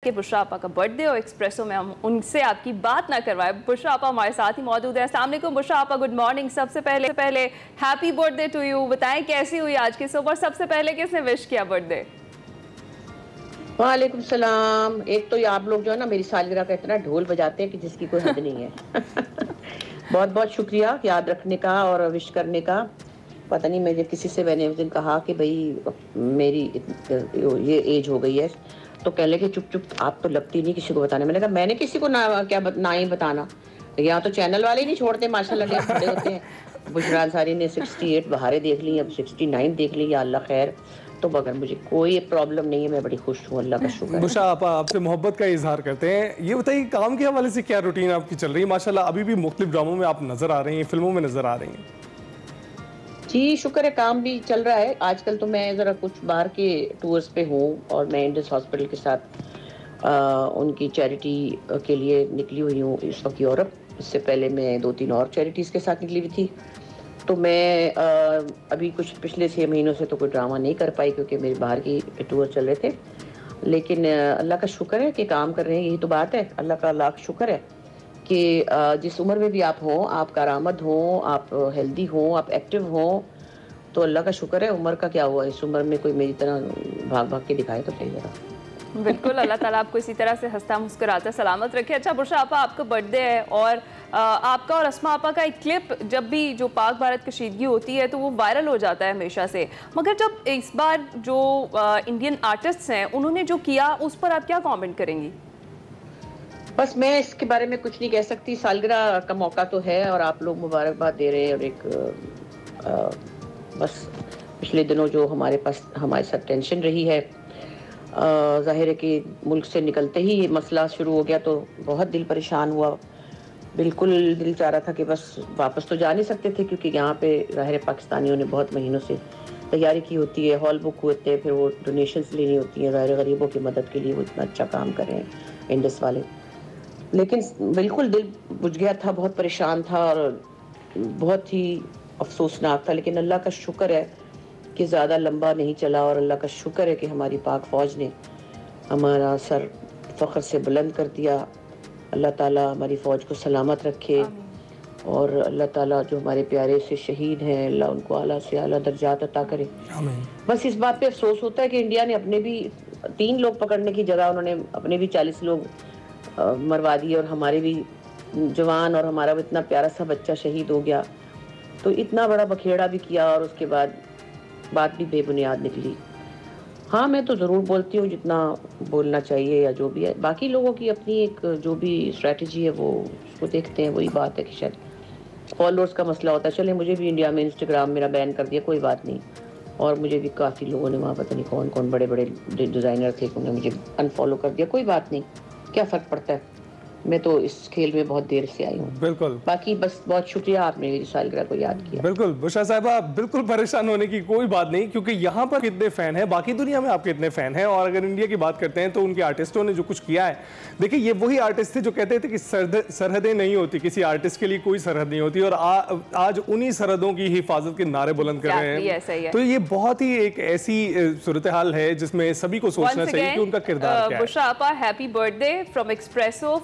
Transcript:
کہ بشرا آپا کا برتھ ڈے اور ایکسپریسو میں ہم ان سے آپ کی بات نہ کروائے. بشرا آپا ہمارے ساتھ ہی موجود ہے. السلام علیکم بشرا آپا, گڈ مارننگ. سب سے پہلے happy birthday to you. بتائیں کیسی ہوئی آج کی صبح, سب سے پہلے کس نے وش کیا برتھ ڈے؟ وعلیکم السلام. ایک تو یہ آپ لوگ جو ہے نا میری سالگرہ کا اتنا ڈھول بجاتے ہیں کہ جس کی کوئی حد نہیں ہے. بہت بہت شکریہ یاد رکھنے کا اور وش کرنے کا. پتہ نہیں میں کسی سے میں نے اس دن کہا کہ بھائی میری یہ ایج ہو گئی ہے, تو کہہ لے کہ چپ آپ تو لگتی نہیں کسی کو بتانے. میں نے کہا میں نے کسی کو نہ ہی بتانا, یہاں تو چینل والے ہی نہیں چھوڑتے ماشاءاللہ, لے کھڑے ہوتے ہیں. بشرا انصاری نے 68 بہاریں دیکھ لی, اب 69 دیکھ لی, یا اللہ خیر. تو مگر مجھے کوئی پرابلم نہیں ہے, میں بڑی خوش ہوں, اللہ کا شکر ہے. بشرا آپا آپ سے محبت کا اظہار کرتے ہیں. یہ بتائیے کام کے حوالے سے کیا روٹین آپ کی چل رہی ہے؟ ماشاءاللہ ابھی بھی مختلف ڈراموں میں آپ نظر آ رہی ہیں, فلموں میں نظر آ رہی ہیں. جی شکر ہے, کام بھی چل رہا ہے. آج کل تو میں ذرا کچھ باہر کے ٹورز پہ ہوں, اور میں انڈس ہاسپٹل کے ساتھ ان کی چیریٹی کے لیے نکلی ہوئی ہوں اس وقت یورپ. اس سے پہلے میں 2-3 اور چیریٹیز کے ساتھ نکلی ہوئی تھی. تو میں ابھی کچھ پچھلے 6 مہینوں سے تو کوئی ڈرامہ نہیں کر پائی کیونکہ میرے باہر کی ٹور چل رہے تھے. لیکن اللہ کا شکر ہے کہ کام کر رہے ہیں, یہی تو بات ہے. اللہ کا لاکھ شکر ہے کہ جس عمر میں بھی آپ ہوں, آپ کارآمد ہوں, آپ ہیلدی ہوں, آپ ایکٹیو ہوں, تو اللہ کا شکر ہے. عمر کا کیا ہوا, اس عمر میں کوئی میری طرح بھاگ کے دکھائے تو صحیح ذرا. بالکل, اللہ تعالیٰ آپ کو اسی طرح سے ہنستا مسکراتا سلامت رکھے. اچھا بشرا آپا, آپ کا برتھ ڈے ہے اور آپ کا اور اسما آپا کا ایک کلپ جب بھی جو پاک بھارت کشیدگی ہوتی ہے تو وہ وائرل ہو جاتا ہے ہمیشہ سے, مگر جب اس بار جو انڈین آرٹسٹس ہیں انہوں نے جو کیا اس پر آپ کیا کامنٹ کریں گی؟ بس میں اس کے بارے میں کچھ نہیں کہہ سکتی. سالگرہ کا موقع تو ہے اور آپ لوگ مبارکباد دے رہے ہیں, اور ایک بس پچھلے دنوں جو ہمارے ساتھ ٹینشن رہی ہے, ظاہر ہے کہ ملک سے نکلتے ہی یہ مسئلہ شروع ہو گیا تو بہت دل پریشان ہوا. بالکل دل چاہ رہا تھا کہ بس واپس تو جا نہیں سکتے تھے کیونکہ یہاں پہ ظاہر پاکستانیوں نے بہت مہینوں سے تیاری کی ہوتی ہے, ہال بک ہوتے ہیں, پھر وہ ڈونیشنز لینی ہوتی ہیں, ظاہر غریبوں کی مدد کے لیے وہ اتنا اچھا کام کر رہے ہیں انڈس والے. لیکن بالکل دل بجھ گیا تھا, بہت پریشان تھا اور بہت ہی افسوسناک تھا. لیکن اللہ کا شکر ہے کہ زیادہ لمبا نہیں چلا, اور اللہ کا شکر ہے کہ ہماری پاک فوج نے ہمارا سر فخر سے بلند کر دیا. اللہ تعالیٰ ہماری فوج کو سلامت رکھے, اور اللہ تعالیٰ جو ہمارے پیارے سے شہید ہیں اللہ ان کو اعلیٰ سے اعلیٰ درجات عطا کرے. بس اس بات پہ افسوس ہوتا ہے کہ انڈیا نے اپنے بھی 3 لوگ پکڑنے کی جگہ انہوں نے اپنے بھی 40 لوگ مروا دیے, اور ہمارے بھی جوان, اور ہمارا بھی اتنا پیارا سا بچہ شہید ہو گیا. تو اتنا بڑا بکھیڑا بھی کیا اور اس کے بعد بات بھی بے بنیاد نکلی. ہاں میں تو ضرور بولتی ہوں جتنا بولنا چاہیے یا جو بھی ہے. باقی لوگوں کی اپنی ایک جو بھی اسٹریٹجی ہے وہ اس کو دیکھتے ہیں. وہی بات ہے کہ شاید فالوورز کا مسئلہ ہوتا ہے. چلیں مجھے بھی انڈیا میں انسٹاگرام میرا بین کر دیا, کوئی بات نہیں. اور مجھے بھی کافی لوگوں نے وہاں پتہ نہیں کون کون بڑے بڑے ڈیزائنر تھے انہوں نے مجھے انفالو کر دیا. کوئی بات نہیں, کیا فرق پڑتا ہے. میں تو اس کھیل میں بہت دیر سے آئی ہوں. بالکل, باقی بس بہت شکریہ آپ نے میری سالگرہ کو یاد کیا. بالکل بشرا صاحبہ, بالکل پریشان ہونے کی کوئی بات نہیں, کیونکہ یہاں پر کتنے فین ہیں, باقی دنیا میں آپ کے اتنے فین ہیں. اور اگر انڈیا کی بات کرتے ہیں تو ان کے آرٹسٹوں نے جو کچھ کیا ہے, دیکھیں یہ وہی آرٹسٹ تھے جو کہتے تھے کہ سرحدیں نہیں ہوتی, کسی آرٹسٹ کے لیے کوئی سرحد نہیں ہوتی, اور آج انہی سرحدوں کی حفاظت کے نعرے بلند کر رہے ہیں. تو یہ بہت ہی ایک ایسی صورتحال ہے جس میں سبھی کو سوچنا چاہیے کہ ان کا کردار کیا ہے. بشرا آپا, happy birth day from expressive